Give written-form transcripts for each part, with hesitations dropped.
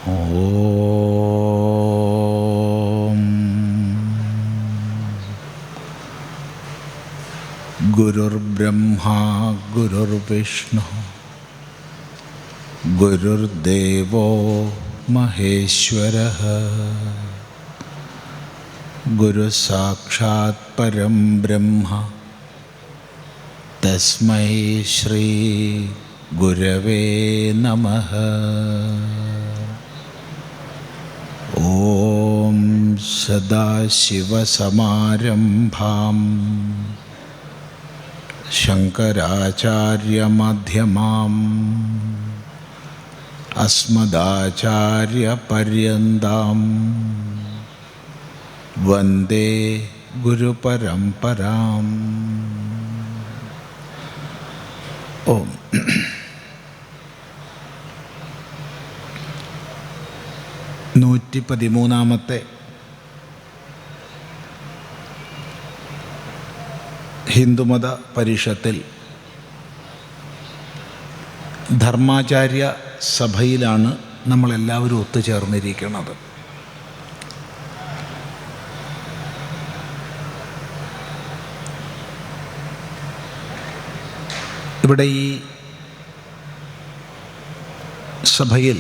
ഓം ഗുരുർബ്രഹ്മാ ഗുരുർവിഷ്ണു ഗുരുർദേവോ മഹേശ്വരഃ ഗുരു സാക്ഷാത് പരം ബ്രഹ്മ തസ്മൈ ശ്രീ ഗുരവേ നമഃ. ഓം സദാശിവസമാരംഭാം ശങ്കരാചാര്യമധ്യമാം അസ്മദാചാര്യപര്യന്താം വന്ദേ ഗുരുപരമ്പരാം. ഓം. നൂറ്റി 13 ഹിന്ദുമത പരിഷത്തിൽ ധർമാചാര്യ സഭയിലാണ് നമ്മളെല്ലാവരും ഒത്തുചേർന്നിരിക്കുന്നത്. ഇവിടെ ഈ സഭയിൽ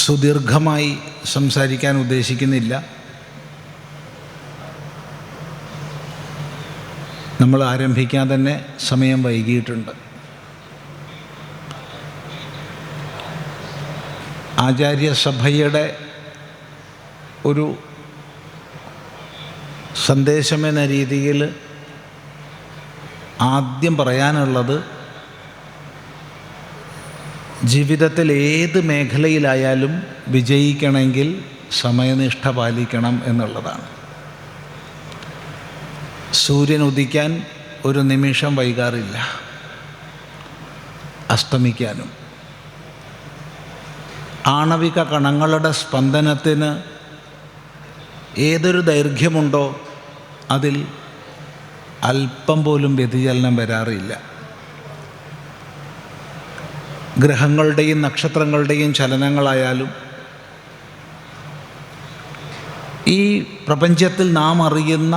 സുദീർഘമായി സംസാരിക്കാൻ ഉദ്ദേശിക്കുന്നില്ല. നമ്മൾ ആരംഭിക്കാൻ തന്നെ സമയം വൈകിയിട്ടുണ്ട്. ആചാര്യസഭയുടെ ഒരു സന്ദേശമെന്ന രീതിയിൽ ആദ്യം പറയാനുള്ളത്, ജീവിതത്തിൽ ഏത് മേഖലയിലായാലും വിജയിക്കണമെങ്കിൽ സമയനിഷ്ഠ പാലിക്കണം എന്നുള്ളതാണ്. സൂര്യൻ ഉദിക്കാൻ ഒരു നിമിഷം വൈകാറില്ല, അസ്തമിക്കാനും. ആണവിക കണങ്ങളുടെ സ്പന്ദനത്തിന് ഏതൊരു ദൈർഘ്യമുണ്ടോ അതിൽ അല്പം പോലും വ്യതിചലനം വരാറില്ല. ഗ്രഹങ്ങളുടെയും നക്ഷത്രങ്ങളുടെയും ചലനങ്ങളായാലും ഈ പ്രപഞ്ചത്തിൽ നാം അറിയുന്ന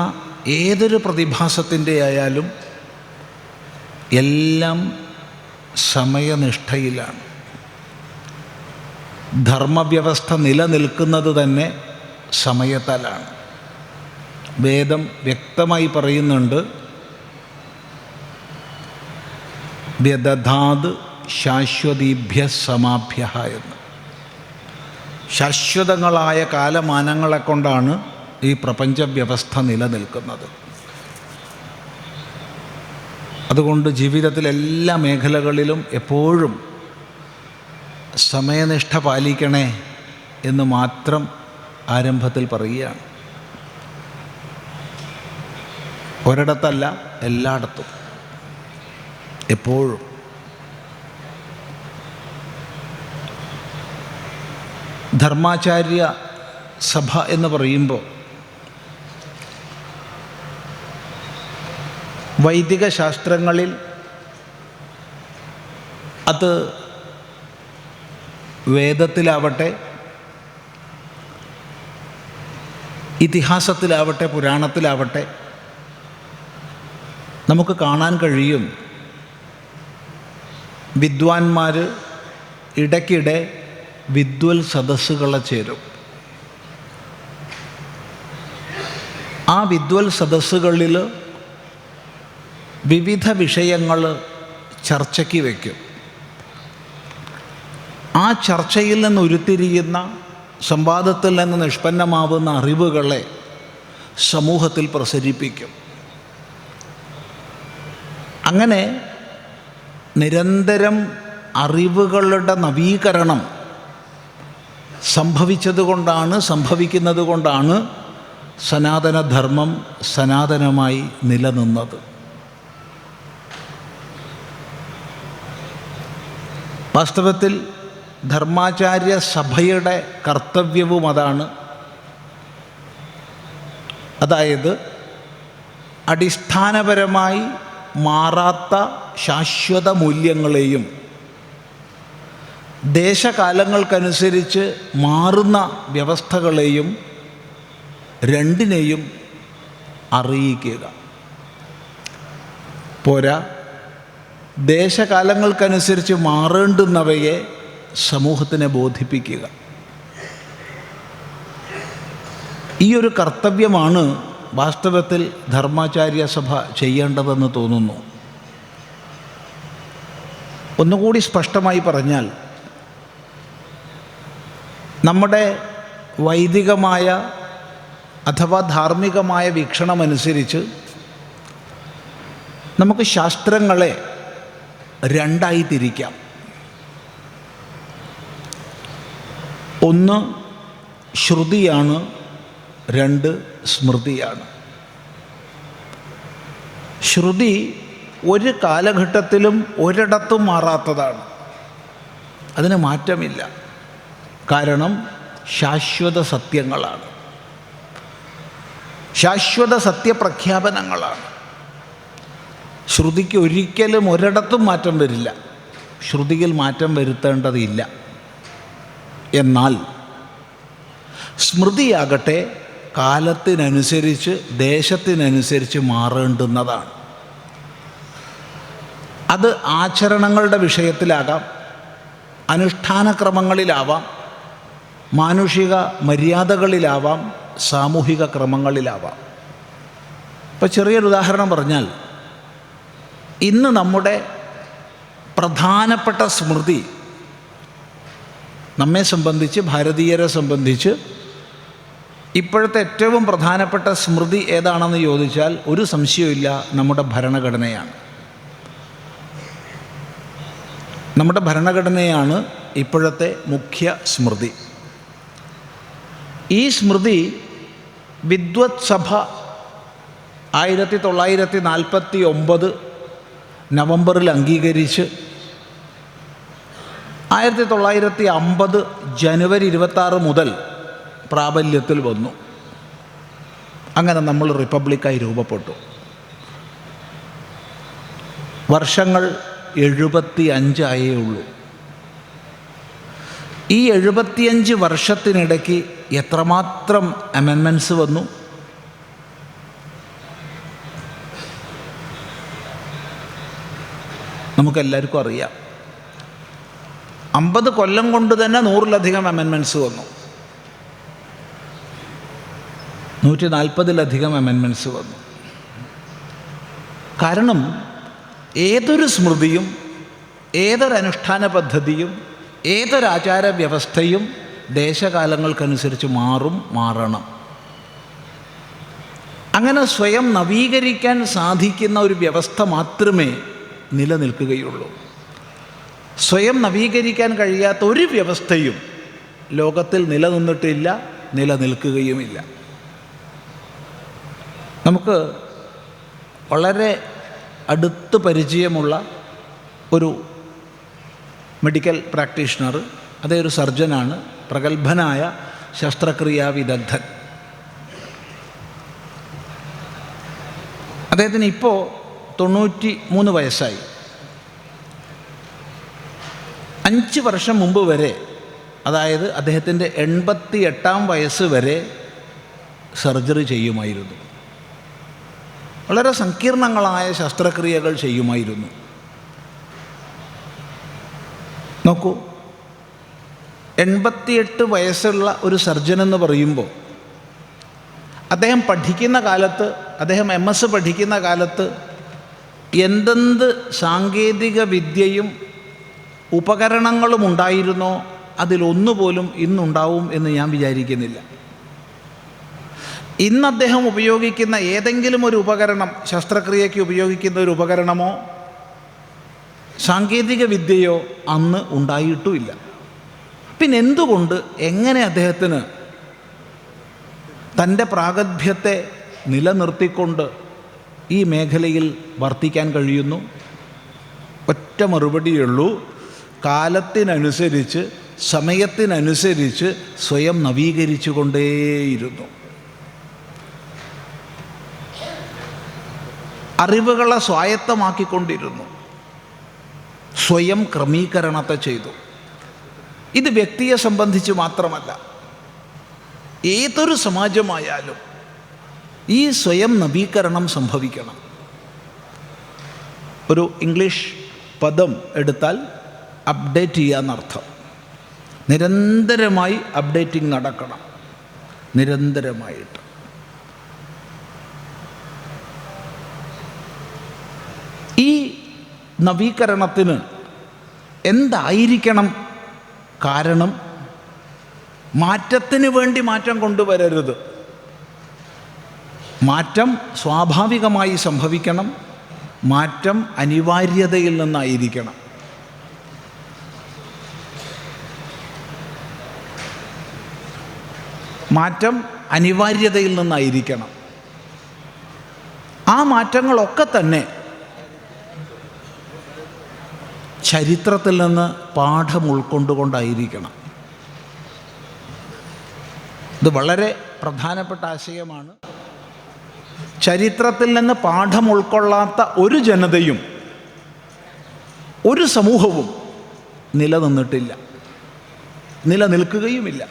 ഏതൊരു പ്രതിഭാസത്തിൻ്റെ ആയാലും എല്ലാം സമയനിഷ്ഠയിലാണ്. ധർമ്മവ്യവസ്ഥ നിലനിൽക്കുന്നത് തന്നെ സമയത്താലാണ്. വേദം വ്യക്തമായി പറയുന്നുണ്ട്, വ്യദധാത് ശാശ്വതീഭ്യ സമാഭ്യ എന്ന്. ശാശ്വതങ്ങളായ കാലമാനങ്ങളെ കൊണ്ടാണ് ഈ പ്രപഞ്ച വ്യവസ്ഥ നിലനിൽക്കുന്നത്. അതുകൊണ്ട് ജീവിതത്തിലെ എല്ലാ മേഖലകളിലും എപ്പോഴും സമയനിഷ്ഠ പാലിക്കണേ എന്ന് മാത്രം ആരംഭത്തിൽ പറയുകയാണ്. ഒരിടത്തല്ല, എല്ലായിടത്തും എപ്പോഴും. ധർമാചാര്യ സഭ എന്ന് പറയുമ്പോൾ വൈദിക ശാസ്ത്രങ്ങളിൽ അത് വേദത്തിലാവട്ടെ, ഇതിഹാസത്തിലാവട്ടെ, പുരാണത്തിലാവട്ടെ നമുക്ക് കാണാൻ കഴിയും. വിദ്വാൻമാർ ഇടയ്ക്കിടെ വിദ്വൽ സദസ്സുകളെ ചേരും. ആ വിദ്വൽ സദസ്സുകളിൽ വിവിധ വിഷയങ്ങൾ ചർച്ചയ്ക്ക് വയ്ക്കും. ആ ചർച്ചയിൽ നിന്ന് ഉരുത്തിരിയുന്ന, സംവാദത്തിൽ നിന്ന് നിഷ്പന്നമാവുന്ന അറിവുകളെ സമൂഹത്തിൽ പ്രസരിപ്പിക്കും. അങ്ങനെ നിരന്തരം അറിവുകളുടെ നവീകരണം സംഭവിക്കുന്നത് കൊണ്ടാണ് സനാതനധർമ്മം സനാതനമായി നിലനിന്നത്. വാസ്തവത്തിൽ ധർമാചാര്യ സഭയുടെ കർത്തവ്യവും അതാണ്. അതായത് അടിസ്ഥാനപരമായി മാറാത്ത ശാശ്വത മൂല്യങ്ങളെയും ദേശകാലങ്ങൾക്കനുസരിച്ച് മാറുന്ന വ്യവസ്ഥകളെയും രണ്ടിനെയും അറിയിക്കുക. പോരാ, ദേശകാലങ്ങൾക്കനുസരിച്ച് മാറേണ്ടുന്നവയെ സമൂഹത്തിനെ ബോധിപ്പിക്കുക. ഈ ഒരു കർത്തവ്യമാണ് വാസ്തവത്തിൽ ധർമാചാര്യ സഭ ചെയ്യേണ്ടതെന്ന് തോന്നുന്നു. ഒന്നുകൂടി സ്പഷ്ടമായി പറഞ്ഞാൽ, നമ്മുടെ വൈദികമായ അഥവാ ധാർമ്മികമായ വീക്ഷണമനുസരിച്ച് നമുക്ക് ശാസ്ത്രങ്ങളെ രണ്ടായി തിരിക്കാം. ഒന്ന് ശ്രുതിയാണ്, രണ്ട് സ്മൃതിയാണ്. ശ്രുതി ഒരു കാലഘട്ടത്തിലും ഒരിടത്തും മാറാത്തതാണ്. അതിന് മാറ്റമില്ല. കാരണം ശാശ്വത സത്യങ്ങളാണ്, ശാശ്വത സത്യപ്രഖ്യാപനങ്ങളാണ്. ശ്രുതിക്ക് ഒരിക്കലും ഒരിടത്തും മാറ്റം വരില്ല. ശ്രുതിയിൽ മാറ്റം വരുത്തേണ്ടതില്ല. എന്നാൽ സ്മൃതിയാകട്ടെ കാലത്തിനനുസരിച്ച് ദേശത്തിനനുസരിച്ച് മാറേണ്ടുന്നതാണ്. അത് ആചരണങ്ങളുടെ വിഷയത്തിലാകാം, അനുഷ്ഠാനക്രമങ്ങളിലാവാം, മാനുഷിക മര്യാദകളിലാവാം, സാമൂഹിക ക്രമങ്ങളിലാവാം. ഇപ്പോൾ ചെറിയൊരു ഉദാഹരണം പറഞ്ഞാൽ, ഇന്ന് നമ്മുടെ പ്രധാനപ്പെട്ട സ്മൃതി, നമ്മെ സംബന്ധിച്ച്, ഭാരതീയരെ സംബന്ധിച്ച് ഇപ്പോഴത്തെ ഏറ്റവും പ്രധാനപ്പെട്ട സ്മൃതി ഏതാണെന്ന് ചോദിച്ചാൽ ഒരു സംശയമില്ല, നമ്മുടെ ഭരണഘടനയാണ്. നമ്മുടെ ഭരണഘടനയാണ് ഇപ്പോഴത്തെ മുഖ്യ സ്മൃതി. ഈ സ്മൃതി വിദ്വത് സഭ 1949 നവംബറിൽ അംഗീകരിച്ച് 1950 ജനുവരി 26 മുതൽ പ്രാബല്യത്തിൽ വന്നു. അങ്ങനെ നമ്മൾ റിപ്പബ്ലിക്കായി രൂപപ്പെട്ടു. വർഷങ്ങൾ 75 ആയേ ഉള്ളൂ. ഈ 75 വർഷത്തിനിടയ്ക്ക് എത്രമാത്രം അമെൻമെൻറ്റ്സ് വന്നു? നമുക്കെല്ലാവർക്കും അറിയാം. 50 കൊല്ലം കൊണ്ട് തന്നെ 100-ലധികം അമെൻമെൻറ്റ്സ് വന്നു. 140-ലധികം അമെൻമെൻറ്റ്സ് വന്നു. കാരണം ഏതൊരു സ്മൃതിയും, ഏതൊരനുഷ്ഠാന പദ്ധതിയും, ഏതൊരാചാര വ്യവസ്ഥയും ദേശകാലങ്ങൾക്കനുസരിച്ച് മാറണം. അങ്ങനെ സ്വയം നവീകരിക്കാൻ സാധിക്കുന്ന ഒരു വ്യവസ്ഥ മാത്രമേ നിലനിൽക്കുകയുള്ളൂ. സ്വയം നവീകരിക്കാൻ കഴിയാത്ത ഒരു വ്യവസ്ഥയും ലോകത്തിൽ നിലനിന്നിട്ടില്ല, നിലനിൽക്കുകയുമില്ല. നമുക്ക് വളരെ അടുത്ത് പരിചയമുള്ള ഒരു മെഡിക്കൽ പ്രാക്ടീഷണർ, അതേ ഒരു സർജനാണ്, പ്രഗത്ഭനായ ശസ്ത്രക്രിയാ വിദഗ്ധൻ. അദ്ദേഹത്തിന് ഇപ്പോൾ 93 വയസ്സായി. 5 വർഷം മുമ്പ് വരെ, അതായത് അദ്ദേഹത്തിൻ്റെ 88-ാം വയസ്സ് വരെ സർജറി ചെയ്യുമായിരുന്നു. വളരെ സങ്കീർണങ്ങളായ ശസ്ത്രക്രിയകൾ ചെയ്യുമായിരുന്നു. നോക്കൂ, 88 വയസ്സുള്ള ഒരു സർജനെന്ന് പറയുമ്പോൾ അദ്ദേഹം പഠിക്കുന്ന കാലത്ത്, അദ്ദേഹം MS പഠിക്കുന്ന കാലത്ത് എന്തെന്ത് സാങ്കേതിക വിദ്യയും ഉപകരണങ്ങളും ഉണ്ടായിരുന്നോ അതിലൊന്നുപോലും ഇന്നുണ്ടാവും എന്ന് ഞാൻ വിചാരിക്കുന്നില്ല. ഇന്ന് അദ്ദേഹം ഉപയോഗിക്കുന്ന ഏതെങ്കിലും ഒരു ഉപകരണം, ശസ്ത്രക്രിയയ്ക്ക് ഉപയോഗിക്കുന്ന ഒരു ഉപകരണമോ സാങ്കേതിക വിദ്യയോ അന്ന് ഉണ്ടായിട്ടുമില്ല. പിന്നെ എന്തുകൊണ്ട്, എങ്ങനെ അദ്ദേഹത്തിന് തൻ്റെ പ്രാഗൽഭ്യത്തെ നിലനിർത്തിക്കൊണ്ട് ഈ മേഖലയിൽ വർത്തിക്കാൻ കഴിയുന്നു? ഒറ്റ മറുപടിയുള്ളൂ, കാലത്തിനനുസരിച്ച്, സമയത്തിനനുസരിച്ച് സ്വയം നവീകരിച്ചു കൊണ്ടേയിരുന്നു. അറിവുകളെ സ്വായത്തമാക്കിക്കൊണ്ടിരുന്നു. സ്വയം ക്രമീകരണത്തെ ചെയ്തു. ഇത് വ്യക്തിയെ സംബന്ധിച്ച് മാത്രമല്ല, ഏതൊരു സമാജമായാലും ഈ സ്വയം നവീകരണം സംഭവിക്കണം. ഒരു ഇംഗ്ലീഷ് പദം എടുത്താൽ അപ്ഡേറ്റ് ചെയ്യുക എന്നർത്ഥം. നിരന്തരമായി അപ്ഡേറ്റിംഗ് നടക്കണം, നിരന്തരമായിട്ട്. ഈ നവീകരണത്തിന് എന്തായിരിക്കണം കാരണം? മാറ്റത്തിന് വേണ്ടി മാറ്റം കൊണ്ടുവരരുത്. മാറ്റം സ്വാഭാവികമായി സംഭവിക്കണം, മാറ്റം അനിവാര്യതയിൽ നിന്നായിരിക്കണം. മാറ്റം അനിവാര്യതയിൽ നിന്നായിരിക്കണം. ആ മാറ്റങ്ങളൊക്കെ തന്നെ ചരിത്രത്തിൽ നിന്ന് പാഠം ഉൾക്കൊണ്ടുകൊണ്ടായിരിക്കണം. ഇത് വളരെ പ്രധാനപ്പെട്ട ആശയമാണ്. ചരിത്രത്തിൽ നിന്ന് പാഠം ഉൾക്കൊള്ളാത്ത ഒരു ജനതയും ഒരു സമൂഹവും നിലനിന്നിട്ടില്ല, നിലനിൽക്കുകയുമില്ല.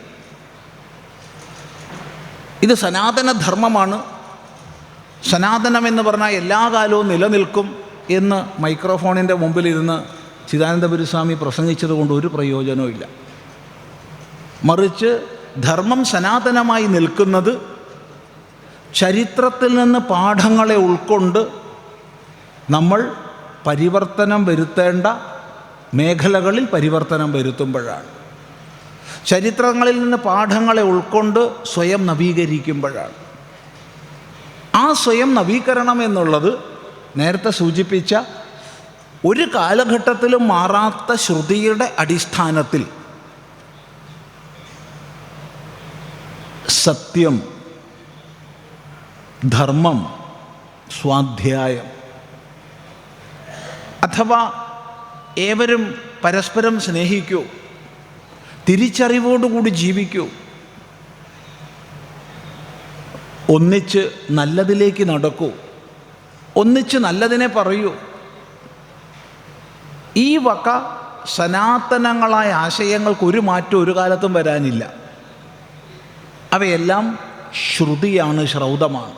ഇത് സനാതനധർമ്മമാണ്. സനാതനമെന്ന് പറഞ്ഞാൽ എല്ലാ കാലവും നിലനിൽക്കും എന്ന് മൈക്രോഫോണിൻ്റെ മുമ്പിലിരുന്ന് ചിദാനന്ദപുരസ്വാമി പ്രസംഗിച്ചതുകൊണ്ട് ഒരു പ്രയോജനവും ഇല്ല. മറിച്ച് ധർമ്മം സനാതനമായി നിൽക്കുന്നത് ചരിത്രത്തിൽ നിന്ന് പാഠങ്ങളെ ഉൾക്കൊണ്ട് നമ്മൾ പരിവർത്തനം വരുത്തേണ്ട മേഖലകളിൽ പരിവർത്തനം വരുത്തുമ്പോഴാണ്. ചരിത്രങ്ങളിൽ നിന്ന് പാഠങ്ങളെ ഉൾക്കൊണ്ട് സ്വയം നവീകരിക്കുമ്പോഴാണ്. ആ സ്വയം നവീകരണം എന്നുള്ളത് നേരത്തെ സൂചിപ്പിച്ച ഒരു കാലഘട്ടത്തിലും മാറാത്ത ശ്രുതിയുടെ അടിസ്ഥാനത്തിൽ സത്യം, ധർമ്മം, സ്വാധ്യായം, അഥവാ ഏവരും പരസ്പരം സ്നേഹിക്കൂ, തിരിച്ചറിവോടുകൂടി ജീവിക്കൂ, ഒന്നിച്ച് നല്ലതിലേക്ക് നടക്കൂ, ഒന്നിച്ച് നല്ലതിനെ പറയൂ. ഈ വക സനാതനങ്ങളായ ആശയങ്ങൾക്ക് ഒരു മാറ്റം ഒരു കാലത്തും വരാനില്ല. അവയെല്ലാം ശ്രുതിയാണ്, ശ്രൗതമാണ്.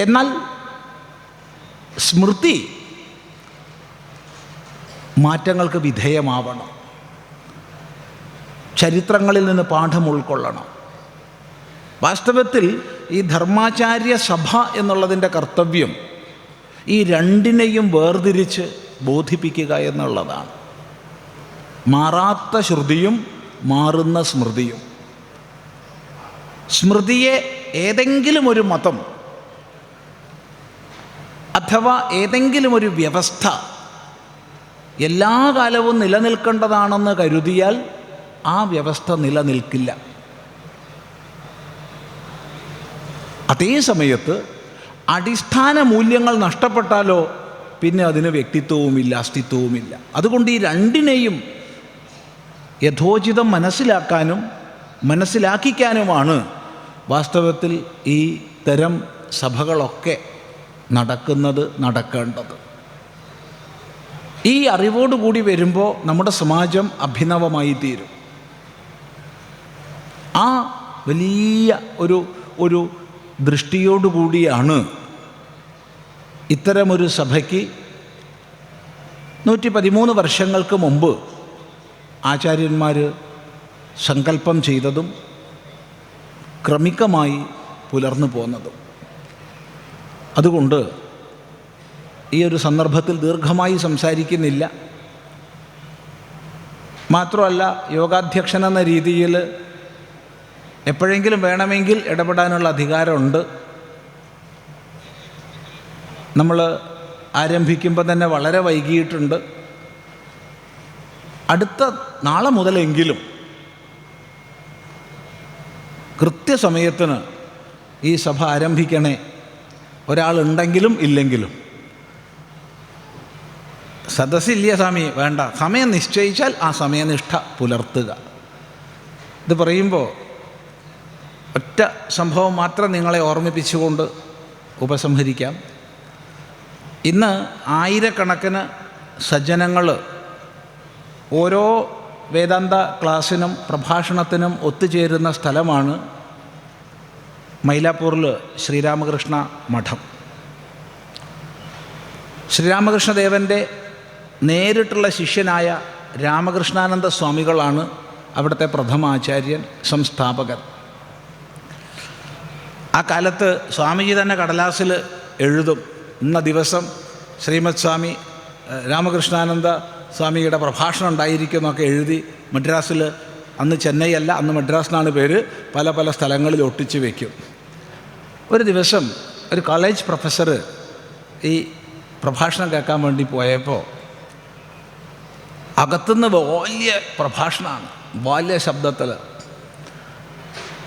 എന്നാൽ സ്മൃതി മാറ്റങ്ങൾക്ക് വിധേയമാവണം, ചരിത്രങ്ങളിൽ നിന്ന് പാഠം ഉൾക്കൊള്ളണം. വാസ്തവത്തിൽ ഈ ധർമാചാര്യ സഭ എന്നുള്ളതിൻ്റെ കർത്തവ്യം ഈ രണ്ടിനെയും വേർതിരിച്ച് ബോധിപ്പിക്കുക എന്നുള്ളതാണ്. മാറാത്ത ശ്രുതിയും മാറുന്ന സ്മൃതിയും. സ്മൃതിയെ ഏതെങ്കിലും ഒരു മതം അഥവാ ഏതെങ്കിലും ഒരു വ്യവസ്ഥ എല്ലാ കാലവും നിലനിൽക്കേണ്ടതാണെന്ന് കരുതിയാൽ ആ വ്യവസ്ഥ നിലനിൽക്കില്ല. അതേ സമയത്ത് അടിസ്ഥാന മൂല്യങ്ങൾ നഷ്ടപ്പെട്ടാലോ പിന്നെ അതിന് വ്യക്തിത്വവുമില്ല, അസ്തിത്വവുമില്ല. അതുകൊണ്ട് ഈ രണ്ടിനെയും യഥോചിതം മനസ്സിലാക്കാനും മനസ്സിലാക്കിക്കാനുമാണ് വാസ്തവത്തിൽ ഈ തരം സഭകളൊക്കെ നടക്കേണ്ടത്. ഈ അറിവോടുകൂടി വരുമ്പോൾ നമ്മുടെ സമാജം അഭിനവമായി തീരും. ആ വലിയ ഒരു ദൃഷ്ടിയോടുകൂടിയാണ് ഇത്തരമൊരു സഭയ്ക്ക് 113 വർഷങ്ങൾക്ക് മുമ്പ് ആചാര്യന്മാർ സങ്കല്പം ചെയ്തതും ക്രമികമായി പുലർന്നു പോന്നതും. അതുകൊണ്ട് ഈ ഒരു സന്ദർഭത്തിൽ ദീർഘമായി സംസാരിക്കുന്നില്ല. മാത്രമല്ല, യോഗാധ്യക്ഷൻ എന്ന രീതിയിൽ എപ്പോഴെങ്കിലും വേണമെങ്കിൽ ഇടപെടാനുള്ള അധികാരമുണ്ട്. നമ്മൾ ആരംഭിക്കുമ്പോൾ തന്നെ വളരെ വൈകിയിട്ടുണ്ട്. അടുത്ത നാളെ മുതലെങ്കിലും കൃത്യസമയത്തിന് ഈ സഭ ആരംഭിക്കണേ, ഒരാളുണ്ടെങ്കിലും ഇല്ലെങ്കിലും. സദസ്സില്ല സ്വാമി, വേണ്ട, സമയം നിശ്ചയിച്ചാൽ ആ സമയനിഷ്ഠ പുലർത്തുക. ഇത് പറയുമ്പോൾ ഒറ്റ സംഭവം മാത്രം നിങ്ങളെ ഓർമ്മിപ്പിച്ചുകൊണ്ട് ഉപസംഹരിക്കാം. ഇന്ന് ആയിരക്കണക്കിന് സജ്ജനങ്ങൾ ഓരോ വേദാന്ത ക്ലാസ്സിനും പ്രഭാഷണത്തിനും ഒത്തുചേരുന്ന സ്ഥലമാണ് മൈലാപ്പൂരിൽ ശ്രീരാമകൃഷ്ണ മഠം. ശ്രീരാമകൃഷ്ണദേവൻ്റെ നേരിട്ടുള്ള ശിഷ്യനായ രാമകൃഷ്ണാനന്ദ സ്വാമികളാണ് അവിടുത്തെ പ്രഥമ ആചാര്യൻ, സംസ്ഥാപകൻ. ആ കാലത്ത് സ്വാമിജി തന്നെ കടലാസിൽ എഴുതും, ഇന്ന ദിവസം ശ്രീമദ് സ്വാമി രാമകൃഷ്ണാനന്ദ സ്വാമിയുടെ പ്രഭാഷണം ഉണ്ടായിരിക്കും എന്നൊക്കെ എഴുതി മദ്രാസിൽ, അന്ന് ചെന്നൈ അല്ല, അന്ന് മദ്രാസിനാണ് പേര്, പല പല സ്ഥലങ്ങളിൽ ഒട്ടിച്ച് വയ്ക്കും. ഒരു ദിവസം ഒരു കോളേജ് പ്രൊഫസർ ഈ പ്രഭാഷണം കേൾക്കാൻ വേണ്ടി പോയപ്പോൾ അകത്തുനിന്ന് വലിയ പ്രഭാഷണമാണ്, വലിയ ശബ്ദത്തിൽ.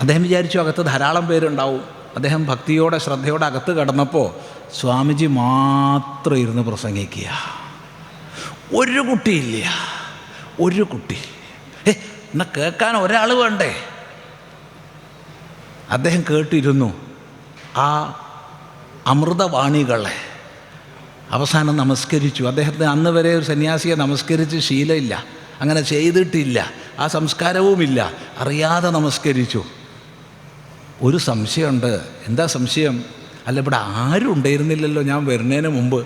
അദ്ദേഹം വിചാരിച്ചു അകത്ത് ധാരാളം പേരുണ്ടാവും. അദ്ദേഹം ഭക്തിയോടെ ശ്രദ്ധയോടെ അകത്ത് കടന്നപ്പോൾ സ്വാമിജി മാത്രം ഇരുന്ന് പ്രസംഗിക്കുക. ഒരു കുട്ടിയില്ല, ഒരു കുട്ടി. എന്നാൽ കേൾക്കാൻ ഒരാൾ വേണ്ടേ? അദ്ദേഹം കേട്ടിരുന്നു ആ അമൃതവാണികളെ. അവസാനം നമസ്കരിച്ചു. അദ്ദേഹത്തിന് അന്ന് വരെ ഒരു സന്യാസിയെ നമസ്കരിച്ച് ശീലമില്ല, അങ്ങനെ ചെയ്തിട്ടില്ല, ആ സംസ്കാരവുമില്ല. അറിയാതെ നമസ്കരിച്ചു. ഒരു സംശയമുണ്ട്. എന്താ സംശയം? അല്ല, ഇവിടെ ആരും ഉണ്ടായിരുന്നില്ലല്ലോ ഞാൻ വരുന്നതിന് മുമ്പ്.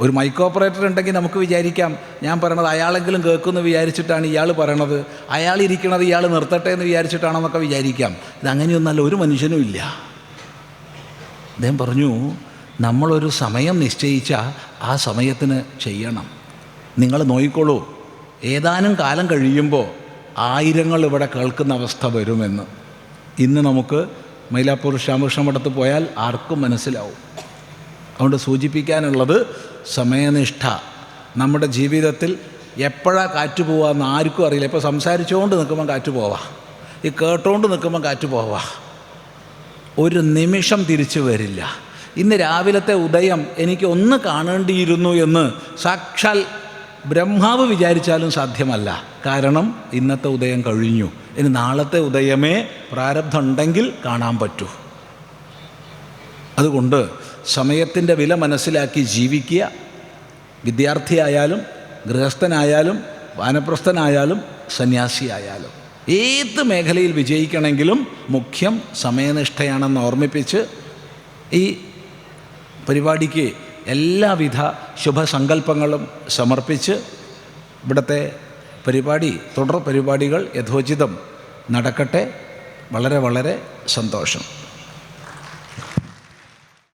ഒരു മൈക്ക് ഓപ്പറേറ്റർ ഉണ്ടെങ്കിൽ നമുക്ക് വിചാരിക്കാം ഞാൻ പറയണത് അയാളെങ്കിലും കേൾക്കുമെന്ന് വിചാരിച്ചിട്ടാണ് ഇയാൾ പറയണത്, അയാൾ ഇരിക്കണത് ഇയാൾ നിർത്തട്ടെ എന്ന് വിചാരിച്ചിട്ടാണെന്നൊക്കെ വിചാരിക്കാം. ഇതങ്ങനെയൊന്നല്ല, ഒരു മനുഷ്യനും ഇല്ല. അദ്ദേഹം പറഞ്ഞു, നമ്മളൊരു സമയം നിശ്ചയിച്ചാൽ ആ സമയത്തിന് ചെയ്യണം. നിങ്ങൾ നോക്കിക്കോളൂ, ഏതാനും കാലം കഴിയുമ്പോൾ ആയിരങ്ങൾ ഇവിടെ കേൾക്കുന്ന അവസ്ഥ വരുമെന്ന്. ഇന്ന് നമുക്ക് മൈലാപ്പൂർ ശ്യാമകൃഷ്ണ മഠത്ത് പോയാൽ ആർക്കും മനസ്സിലാവും. അതുകൊണ്ട് സൂചിപ്പിക്കാനുള്ളത് സമയനിഷ്ഠ. നമ്മുടെ ജീവിതത്തിൽ എപ്പോഴാണ് കാറ്റ് പോവാന്ന് ആർക്കും അറിയില്ല. ഇപ്പോൾ സംസാരിച്ചുകൊണ്ട് നിൽക്കുമ്പോൾ കാറ്റ് പോവാം, ഈ കേട്ടുകൊണ്ട് നിൽക്കുമ്പോൾ കാറ്റ് പോവാം, ഒരു നിമിഷം തിരിച്ചു വരില്ല. ഇന്ന് രാവിലത്തെ ഉദയം എനിക്ക് ഒന്ന് കാണേണ്ടിയിരുന്നു എന്ന് സാക്ഷാൽ ബ്രഹ്മാവ് വിചാരിച്ചാലും സാധ്യമല്ല. കാരണം ഇന്നത്തെ ഉദയം കഴിഞ്ഞു. ഇനി നാളത്തെ ഉദയമേ പ്രാരബ്ധം ഉണ്ടെങ്കിൽ കാണാൻ പറ്റൂ. അതുകൊണ്ട് സമയത്തിൻ്റെ വില മനസ്സിലാക്കി ജീവിക്കുക. വിദ്യാർത്ഥിയായാലും ഗൃഹസ്ഥനായാലും വാനപ്രസ്ഥനായാലും സന്യാസിയായാലും ഏത് മേഖലയിൽ വിജയിക്കണമെങ്കിലും മുഖ്യം സമയനിഷ്ഠയാണെന്ന് ഓർമ്മിപ്പിച്ച് ഈ പരിപാടിക്ക് എല്ലാവിധ ശുഭസങ്കല്പങ്ങളും സമർപ്പിച്ച് ഇവിടുത്തെ തുടർ പരിപാടികൾ യഥോചിതം നടക്കട്ടെ. വളരെ വളരെ സന്തോഷം.